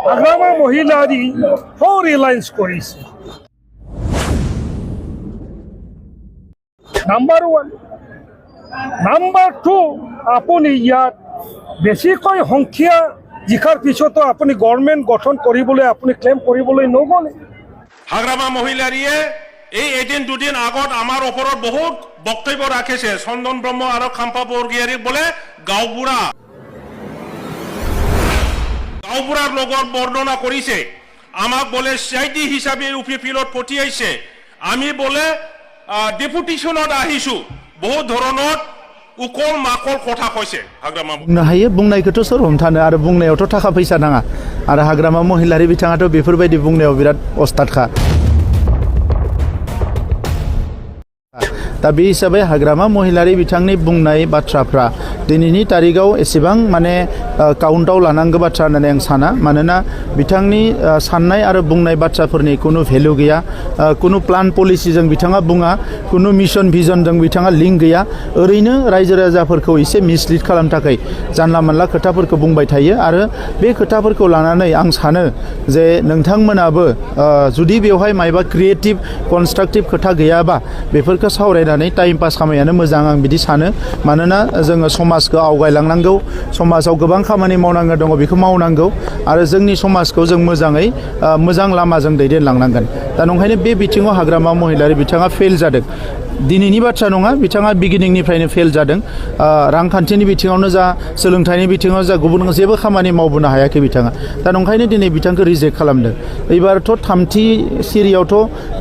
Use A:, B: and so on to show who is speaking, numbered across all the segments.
A: হাগ্রামা মহিলারি ও রিলায়েন্স করেছে number 1 number 2 আপুনি ইয়াত বেছিকৈ সংখ্যা জিকাৰ পিছতো আপুনি গভৰ্ণমেণ্ট গঠন কৰিবলৈ আপুনি ক্লেম কৰিবলৈ নগ'লে
B: হাগ্রামা মহিলারিয়ে এই এদিন দুদিন আগত আমার ওপৰত বহুত বক্তব্য রাখিছে চন্দন ব্রহ্ম আর খাম্পা বর্গিয়ারি বলে গাঁওবুঢ়াৰ লগত বৰ্ণনা কৰিছে আমাক বলে সিআইডি হিচাপে ইউপি ফিল্ডত পঠিয়াইছে আমি বলে ডেপুটেশনত আহিছো বহুত ধৰণৰ उकल माकल कथा কৈছে हाग्रामा
C: बुंनो हायो बुंनायखौथ' सोर हमथानो आरो बुंनायावथ' थाखा फैसा नाङा आरो हाग्रामा महिलारि बिथाङाथ' बेफोरबायदि बुंनायाव बिराद अस्तादखा दा बे हिसाबै हाग्रामा महिलारि बिथांनि बुंनाय बाथ्राफ्रा दिनैनि तारिखाव एसेबां माने काउन्टाव लानांगौ बाथ्रा होननानै आं साना मानोना बिथांनि साननाय आरो बुंनाय बाथ्राफोरनि कुनु भेलु गैया कुनु प्लान पलिसिजों बिथाङा बुङा कुनु मिशन भिजनजों बिथाङा लिंक गैया ओरैनो रायजो राजाफोरखौ एसे मिसलिड खालामनो थाखाय जानला मोनला खोथाफोरखौ बुंबाय थायो आरो बे खोथाफोरखौ लानानै आं सानो जे नोंथांमोनाबो जुदि बेवहाय मायबा क्रिएटिभ कनस्ट्राक्टिभ खोथा गैयाबा बेफोरखौ सावरायनानै टाइम पास खालामनायानो मोजां आं बिदि सानो मानोना जोङो समाजखौ आवगायलांनांगौ समाजाव गोबां खामानि मावनांगौ दङ बेखौ मावनांगौ आरो जोंनि समाजखौ जों मोजाङै मोजां लामाजों दैदेनलांनांगोन दा नंखायनो बे बिथिङाव हाग्रामा महिलारि बिथाङा फेल जादों दिनैनि बाथ्रा नङा बिथाङा बिगिनिंनिफ्रायनो फेल जादों रांखान्थिनि बिथिङावनो जा सोलोंथाइनि बिथिङाव जा गुबुन जेबो खामानि मावबोनो हायाखै बिथाङा दा नंखायनो दिनै बिथांखौ रिजेक्ट खालामदों एबारथ' थामथि सिरियावथ'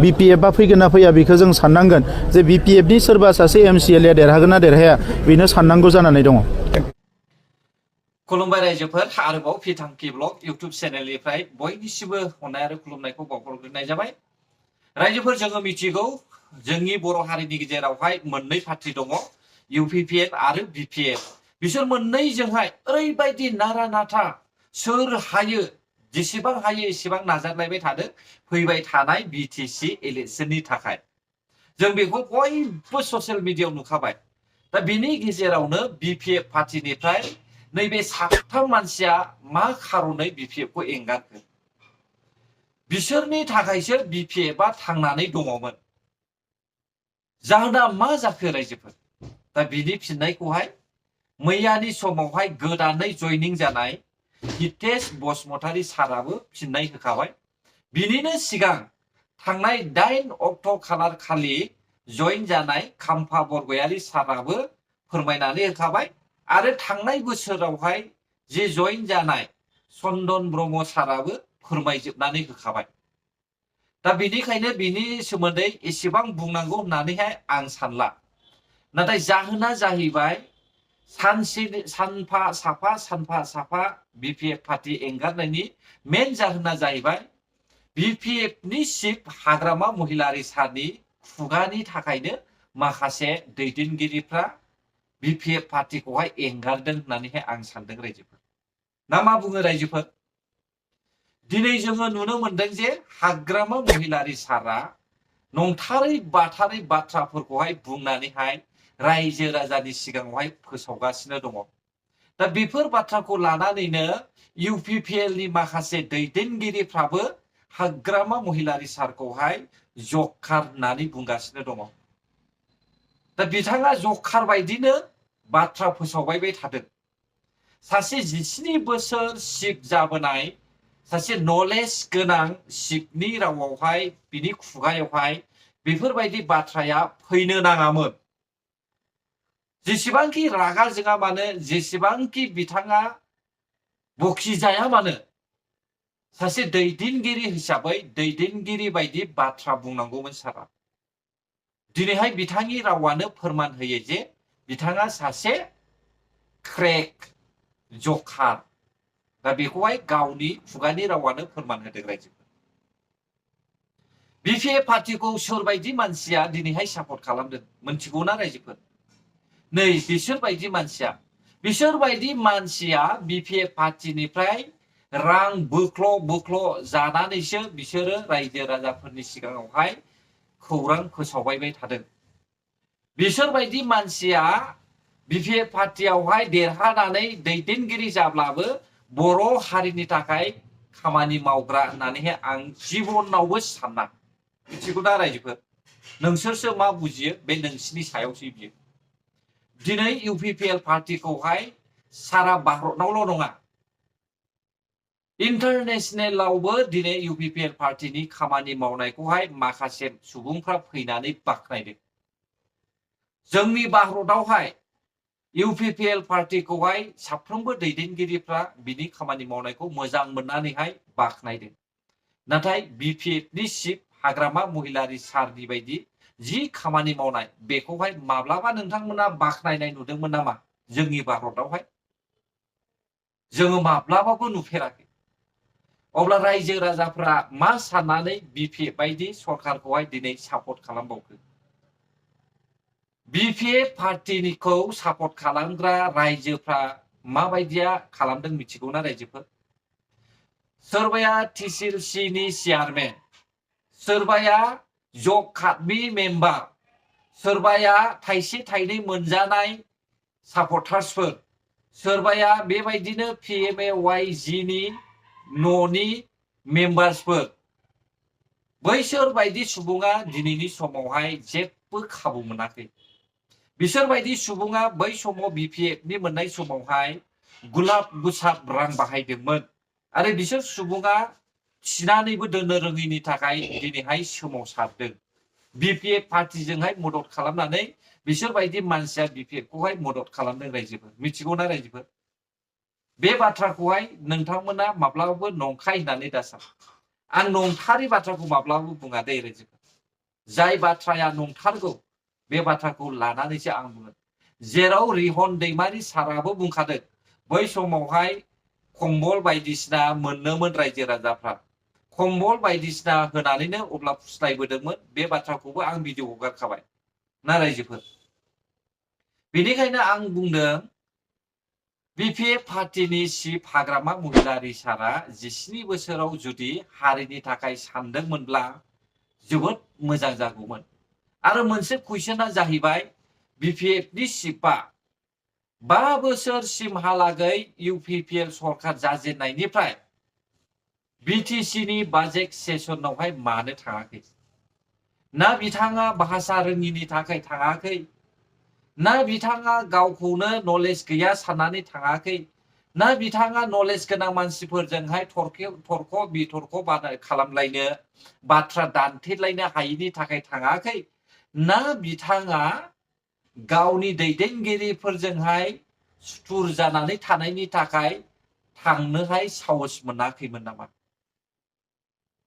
C: बिपिएफआ फैगोन ना फैया बेखौ जों साननांगोन जे बिपिएफनि सोरबा सासे एमसिएलए देरहागोन ना देरहाया बेनो साननांगौ जानानै दङ
D: खुलुमबाय रायजोफोर आरोबाव फिथांखि ब्लग इउट्युब चेनेलनिफ्राय बयनिसिमबो अननाय आरो खुलुमनायखौ बावहरग्रोनाय जाबाय रायजोफोर जोङो मिथिगौ जोंनि बर' हारिनि गेजेरावहाय मोननै पार्टी दङ इउपिपिएल आरो बिपिएफ बिसोर मोननैजोंहाय ओरैबायदि नारा नाथा सोर हायो जेसेबां हायो एसेबां नाजालायबाय थादों फैबाय थानाय बिटिसि इलेक्शननि थाखाय जों बेखौ बयबो ससियेल मिडियायाव नुखाबाय दा बिनि गेजेरावनो बिपिएफ पार्टीनिफ्राय नैबे साथाम मानसिया मा खारनै बिपिएफखौ एंगारखो बिसोरनि थाखायसो बिपिएफआ थांनानै दङमोन जाहोना मा जाखो रायजोफोर दा बिनि फिननायखौहाय मैयानि समावहाय गोदानै जयनिं जानाय हितेश बसुमतारी साराबो फिननाय होखाबाय बिनिनो सिगां थांनाय 8 अक्ट' खालार खालि जइन जानाय खाम्फा बरगयारी साराबो फोरमायनानै होखाबाय आरो थांनाय बोसोरावहाय जे जइन जानाय चन्दन ब्रह्म साराबो फोरमायजोबनानै होखाबाय दा बेनिखायनो बिनि सोमोन्दै एसेबां बुंनांगौ होननानैहाय आं सानला नाथाय जाहोना जाहैबाय सानफा साफा बिपिएफ पार्टी एंगारनायनि मेन जाहोना जाहैबाय बिपिएफनि चिफ हाग्रामा महिलारि सारनि खुगानि थाखायनो माखासे दैदेनगिरिफ्रा बिपिएफ पार्टीखौहाय एंगारदों होननानैहाय आं सानदों रायजोफोर ना मा बुङो रायजोफोर दिनै जोङो नुनो मोनदों जे हाग्रामा महिलारि सारा नंथारै बाथारै बाथ्राफोरखौहाय बुंनानैहाय रायजो राजानि सिगाङावहाय फोसावगासिनो दङ दा बेफोर बाथ्राखौ लानानैनो इउपिपिएलनि माखासे दैदेनगिरिफ्राबो हाग्रामा महिलारि सारखौहाय जखार होननानै बुंगासिनो दङ दा बिथाङा जखार बायदिनो बाथ्रा फोसावबाय थादों सासे 17 बोसोर चिफ जाबोनाय सासे नलेज गोनां चिफनि रावावहाय बिनि खुगायावहाय बेफोरबायदि बाथ्राया फैनो नाङामोन जेसेबांखि रागा जोङा मानो जेसेबांखि बिथाङा बखिजाया मानो सासे दैदेनगिरि हिसाबै दैदेनगिरि बायदि बाथ्रा बुंनांगौमोन सारा दिनैहाय बिथांनि रावानो फोरमान होयो जे बिथाङा सासे क्रेक जखार दा बेखौहाय गावनि खुगानि रावानो फोरमान होदों रायजोफोर बिपिएफ पार्टीखौ सोरबायदि मानसिया दिनैहाय सापर्ट खालामदों मोनथिगौना रायजोफोर नै बिसोरबायदि मानसिया बिपिएफ पार्टीनिफ्राय रां बोख्ल' जानानैसो बिसोरो रायजो राजाफोरनि सिगाङावहाय खौरां फोसावबाय थादों बिसोरबायदि मानसिया बिपिएफ पार्टीयावहाय देरहानानै दैदेनगिरि जाब्लाबो बर' हारिनि थाखाय खामानि मावग्रा होननानैहाय आं जिबनावबो साना मिथिगौ ना रायजोफोर नोंसोरसो मा बुजियो बे नोंसिनि सायावसो बियो दिनै इउपिपिएल पार्टिखौहाय सारा भारतनावल' नङा इन्टारनेशनेलावबो दिनै इउपिपिएल पार्टिनि खामानि मावनायखौहाय माखासे सुबुंफ्रा फैनानै बाख्नायदों जोंनि भारतआवहाय इउपिपिएल पार्टिखौहाय साफ्रोमबो दैदेनगिरिफ्रा बिनि खामानि मावनायखौ मोजां मोननानैहाय बाख्नायदों नाथाय बिपिएफनि चिफ हाग्रामा महिलारी सारनि बायदि जि खामानि मावनाय बेखौहाय माब्लाबा नोंथांमोना बाख्नायनाय नुदोंमोन नामा जोंनि भारतआवहाय जोङो माब्लाबाबो नुफेराखै अब्ला रायजो राजाफ्रा मा साननानै बिपिएफ बायदि सरकारखौहाय दिनै सापर्ट खालामबावखो बिपिएफ पार्टिनिखौ सापर्ट खालामग्रा रायजोफ्रा माबायदिया खालामदों मिथिगौ ना रायजोफोर सोरबाया टिसिएलसिनि चेयारमेन सोरबाया जब कार्डनि मेम्बार सोरबाया थाइसे थाइनै मोनजानाय सापर्टार्सफोर सोरबाया बेबायदिनो पिएमएवाइजिनि न'नि मेम्बार्सफोर बैसोर बायदि सुबुङा दिनैनि समावहाय जेबो खाबु मोनाखै बिसोर बायदि सुबुङा बै समाव बिपिएफनि मोननाय समावहाय गुलाब गुसाब रां बाहायदोंमोन आरो बिसोर सुबुङा थिनानैबो दोननो रोङैनि थाखाय दिनैहाय सोमावसारदों बिपिएफ पार्टिजोंहाय मदद खालामनानै बिसोर बायदि मानसिया बिपिएफखौहाय मदद खालामदों रायजोफोर मिथिगौ ना रायजोफोर बे बाथ्राखौहाय नोंथांमोना माब्लाबाबो नंखाय होननानै दासान आं नंथारै बाथ्राखौ माब्लाबाबो बुङा दे रायजोफोर जाय बाथ्राया नंथारगौ बे बाथ्राखौ लानानैसो आं बुङो जेराव रिहन दैमारि साराबो बुंखादों बै समावहाय कम्बल बायदिसिना मोननोमोन रायजो राजाफ्रा कम्बल बायदिसिना होनानैनो अब्ला फुस्लायबोदोंमोन बे बाथ्राखौबो आं भिडिअ हगारखाबाय ना रायजोफोर बेनिखायनो आं बुंदों बिपिएफ पार्टिनि चिफ हाग्रामा महिलारी सारा 17 बोसोराव जुदि हारिनि थाखाय सानदोंमोनब्ला जोबोद मोजां जागौमोन आरो मोनसे कुइसना जाहैबाय बिपिएफनि चिफआ 5 बोसोरसिमहालागै इउपिपिएल सरकार जाजेननायनिफ्राय बिटिसिनि बाजेट सेसनावहाय मानो थाङाखै ना बिथाङा भाषा रोङिनि थाखाय थाङाखै ना बिथाङा गावखौनो नलेज गैया साननानै थाङाखै ना बिथाङा नलेज गोनां मानसिफोरजोंहाय थरख बिथरख खालामलायनो बाथ्रा दान्थेलायनो हायिनि थाखाय थाङाखै ना बिथाङा गावनि दैदेनगिरिफोरजोंहाय सुथुर जानानै थानायनि थाखाय थांनोहाय साहस मोनाखैमोन नामा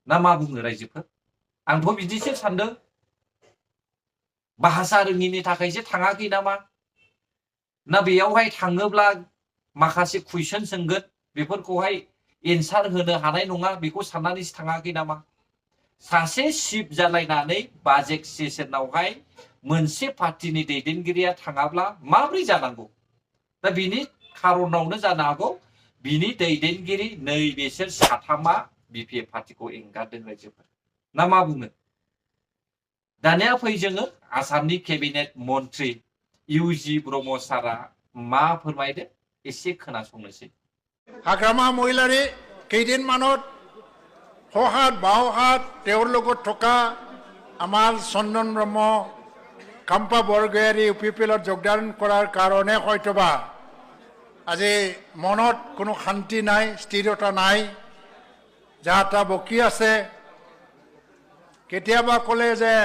D: ना मा बुङो रायजोफोर आंथ' बिदिसो सानदों भाषा रोङिनि थाखायसो थाङाखै नामा ना बेयावहाय थाङोब्ला माखासे कुइसन सोंगोन बेफोरखौहाय एन्सार होनो हानाय नङा बेखौ साननानैसो थाङाखै नामा सासे चिफ जालायनानै बाजेट सेसनावहाय मोनसे पार्टिनि दैदेनगिरिया थाङाब्ला माब्रै जानांगौ दा बिनि खारनावनो जानो हागौ बिनि दैदेनगिरि नै बिसोर साथामा बिपिएफ पार्टिखौ एंगारदों रायजोफोर ना मा बुङो दानिया फै जोङो आसामनि केबिनेट मन्त्रि इउजि ब्रह्म सारा मा फोरमायदो एसे खोनासंनोसै
E: हाग्रामा महिलारी কেইদিনমানত সহাত বাওহাত তেওঁৰ লগত থকা আমাৰ চন্দন ব্ৰহ্ম কাম্পা বৰগয়াৰী ইউপিপিএলত যোগদান কৰাৰ কাৰণে হয়তোবা আজি মনত কোনো শান্তি নাই স্থিৰতা নাই যাহা বকি আছে কেতিয়াবা ক'লে যে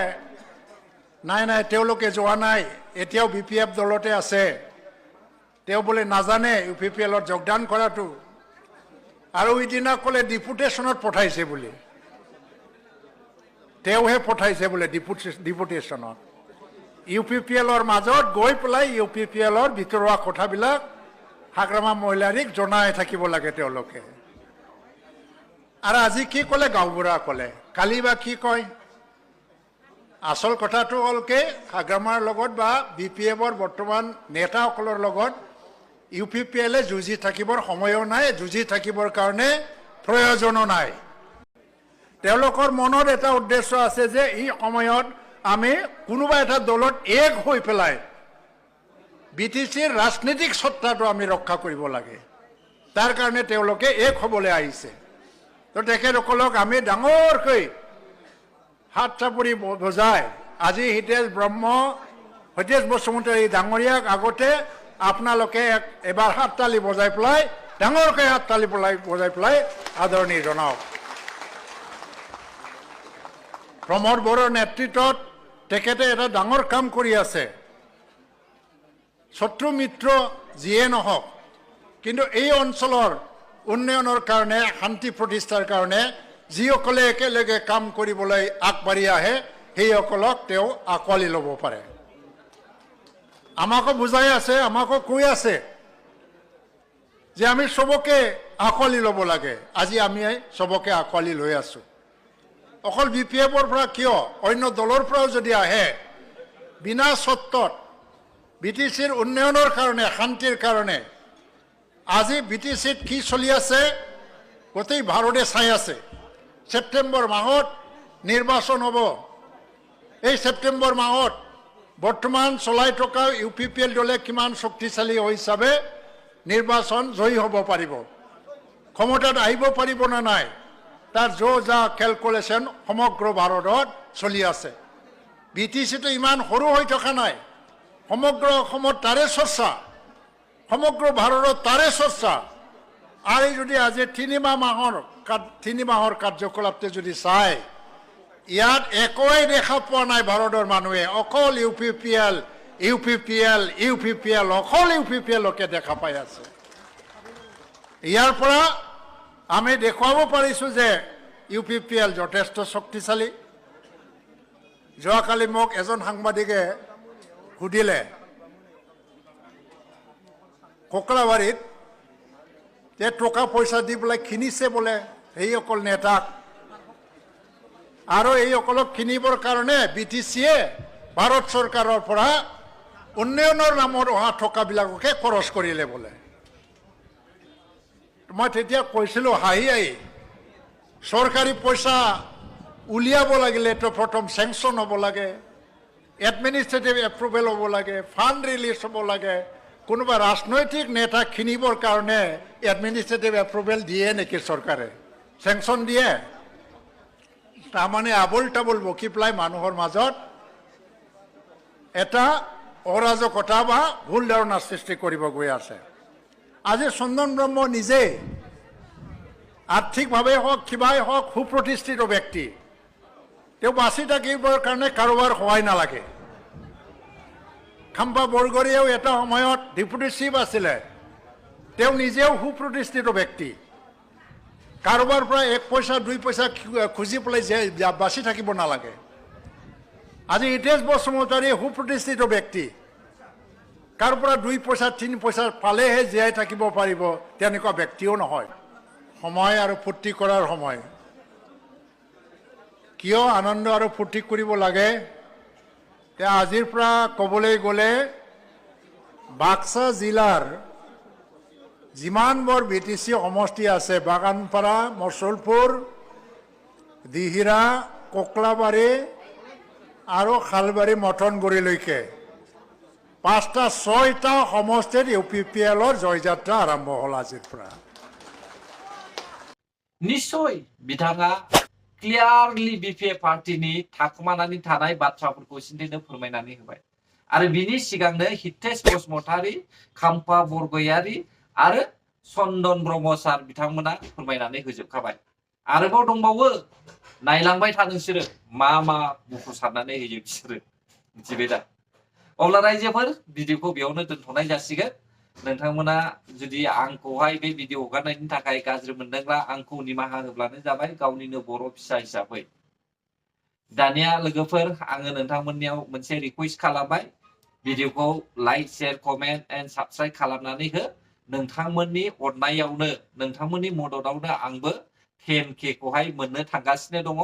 E: নাই নাই তেওঁলোকে যোৱা নাই এতিয়াও বিপিএফ দলতে আছে তেওঁ বোলে নাজানে ইউপিপিএলত যোগদান কৰাটো আৰু ইদিনা ক'লে ডিপুটেশ্যনত পঠাইছে বুলি তেওঁহে পঠাইছে বোলে ডিপুটেশ্যনত ইউপিপিএলৰ মাজত গৈ পেলাই ইউপিপিএলৰ ভিতৰুৱা কথাবিলাক হাগ্ৰামা মহিলাৰীক জনাই থাকিব লাগে তেওঁলোকে আৰু আজি কি ক'লে গাঁওবুঢ়া ক'লে কালি বা কি কয় আসল কথাটো হ'লকে হাগ্ৰামাৰ লগত বা বিপিএফৰ বৰ্তমান নেতাসকলৰ লগত ইউপিপিএলে যুঁজি থাকিবৰ সময়ো নাই যুঁজি থাকিবৰ কাৰণে প্ৰয়োজনো নাই তেওঁলোকৰ মনত এটা উদ্দেশ্য আছে যে এই সময়ত আমি কোনোবা এটা দলত এক হৈ পেলাই বিটিচিৰ ৰাজনৈতিক সত্তাটো আমি ৰক্ষা কৰিব লাগে তাৰ কাৰণে তেওঁলোকে এক হ'বলৈ আহিছে তো তেখেতসকলক আমি ডাঙৰকৈ হাত চাপৰি বজাই আজি হিতেশ বসুমতাৰী ডাঙৰীয়াক আগতে আপোনালোকে এবাৰ হাততালি বজাই পেলাই ডাঙৰকৈ হাততালি বজাই পেলাই আদৰণি জনাওক। প্ৰমোদ বড়োৰ নেতৃত্বত তেখেতে এটা ডাঙৰ কাম কৰি আছে। শত্ৰু মিত্ৰ যিয়ে নহওক, কিন্তু এই অঞ্চলৰ উন্নয়নৰ কাৰণে, শান্তি প্ৰতিষ্ঠাৰ কাৰণে যিসকলে একেলগে কাম কৰিবলৈ আগবাঢ়ি আহে সেইসকলক তেওঁ আঁকোৱালি ল'ব পাৰে। আমাকো বুজাই আছে, আমাকো কৈ আছে যে আমি চবকে আঁকোৱালি ল'ব লাগে। আজি আমি চবকে আঁকোৱালি লৈ আছোঁ। অকল BPFৰ পৰা কিয়, অন্য দলৰ পৰাও যদি আহে, বিনা চৰ্তত BTCৰ উন্নয়নৰ কাৰণে, শান্তিৰ কাৰণে, আজি BTCত কি চলি আছে গোটেই ভাৰতে চাই আছে। ছেপ্টেম্বৰ মাহত নিৰ্বাচন হ'ব। এই ছেপ্টেম্বৰ মাহত বৰ্তমান চলাই থকা UPPL দলে কিমান শক্তিশালী হিচাপে নিৰ্বাচন জয়ী হ'ব পাৰিব, ক্ষমতাত আহিব পাৰিব নে নাই, তাৰ যা কেলকুলেশ্যন সমগ্ৰ ভাৰতত চলি আছে। BTCটো ইমান সৰু হৈ থকা নাই, সমগ্ৰ অসমত তাৰে চৰ্চা, সমগ্ৰ ভাৰতত তাৰে চৰ্চা। আৰু যদি আজি 3 মাহৰ কাৰ্যকলাপতে যদি চাই, ইয়াত একোৱেই দেখা পোৱা নাই ভাৰতৰ মানুহে। অকল UPPL অকল UPPLকে দেখা পাই আছে। ইয়াৰ পৰা আমি দেখুৱাব পাৰিছোঁ যে UPPL যথেষ্ট শক্তিশালী। যোৱাকালি মোক এজন সাংবাদিকে সুধিলে, কোকৰাবাৰীত যে টকা পইচা দি পেলাই কিনিছে বোলে এইসকল নেতাক, আৰু এইসকলক কিনিবৰ কাৰণে BTCয়ে ভাৰত চৰকাৰৰ পৰা উন্নয়নৰ নামত অহা টকাবিলাককে খৰচ কৰিলে বোলে। মই তেতিয়া কৈছিলোঁ হাঁহি, চৰকাৰী পইচা উলিয়াব লাগিলেতো প্ৰথম চেংচন হ'ব লাগে, এডমিনিষ্ট্ৰেটিভ এপ্ৰুভেল হ'ব লাগে, ফাণ্ড ৰিলিজ হ'ব লাগে। কোনোবা ৰাজনৈতিক নেতা কিনিবৰ কাৰণে এডমিনিষ্ট্ৰেটিভ এপ্ৰুভেল দিয়ে নেকি চৰকাৰে? চেংচন দিয়ে? তাৰমানে আবুল তাবুল বকি পেলাই মানুহৰ মাজত এটা অৰাজকতা বা ভুল ধাৰণা সৃষ্টি কৰিব গৈ আছে। আজি চন্দন ব্ৰহ্ম নিজে আৰ্থিকভাৱে হওক, কিবাই হওক, সুপ্ৰতিষ্ঠিত ব্যক্তি। তেওঁ বাচি থাকিবৰ কাৰণে কাৰোবাৰ সহায় নালাগে। খাম্পা বৰগৰীয়াও এটা সময়ত ডেপুটি চিফ আছিলে, তেওঁ নিজেও সুপ্ৰতিষ্ঠিত ব্যক্তি। কাৰোবাৰ পৰা 1 পইচা 2 পইচা খুজি পেলাই বাচি থাকিব নালাগে। আজি হিতেশ বসুমতাৰী সুপ্ৰতিষ্ঠিত ব্যক্তি, কাৰ পৰা 2 পইচা 3 পইচা পালেহে জীয়াই থাকিব পাৰিব তেনেকুৱা ব্যক্তিও নহয়। সময় আৰু ফূৰ্তি কৰাৰ সময়। কিয় আনন্দ আৰু ফূৰ্তি কৰিব লাগে? আজিৰ পৰা ক'বলৈ গ'লে বাক্সা জিলাৰ যিমানবোৰ BTC সমষ্টি আছে, বাগানপাৰা, মছলপুৰ, দিহিৰা, কোকলাবাৰী আৰু খালবাৰী মথনগুৰিলৈকে 5টা 6টা সমষ্টিত UPPLৰ জয়যাত্ৰা আৰম্ভ হ'ল আজিৰ পৰা।
D: নিশ্চয় बिथाङा क्लियारलि BPF पार्टीनि थाखुमानानै थानाय बाथ्राफोरखौ सिन्थिनो फोरमायनानै होबाय। आरो बिनि सिगांनो हितेश बसुमतारी, खाम्फा बरगयारी आरो चन्दन ब्रह्म सार बिथांमोना फोरमायनानै होजोबखाबाय। आरोबाव दंबावो, नायलांबाय था नोंसोरो मा बुंफोरसारनानै होयो बिसोरो, मिथिबाय दा? अब्ला रायजोफोर, भिडिअखौ बेयावनो दोनथ'नाय जासिगोन। नोंथांमोना जुदि आंखौहाय बे भिडिअ हगारनायनि थाखाय गाज्रि मोनदोंब्ला आंखौ निमाहा होब्लानो जाबाय, गावनिनो बर' फिसा हिसाबै। दानिया लोगोफोर, आङो नोंथांमोननियाव मोनसे रिक्वेस्ट खालामबाय, भिडिअखौ like, share, comment and subscribe खालामनानै हो। नोंथांमोननि अननायावनो, नोंथांमोननि मददावनो आंबो 10K खौहाय मोननो थांगासिनो दङ।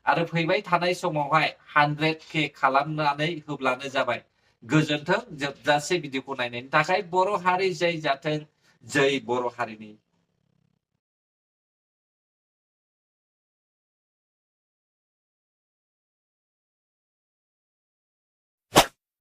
D: आरो फैबाय थानाय समावहाय 100K खालामनानै होब्लानो जाबाय। गोजोन्थों जोबजासे भिडिअखौ नायनायनि थाखाय। बर' हारि जय जाथों, जय बर' हारिनि।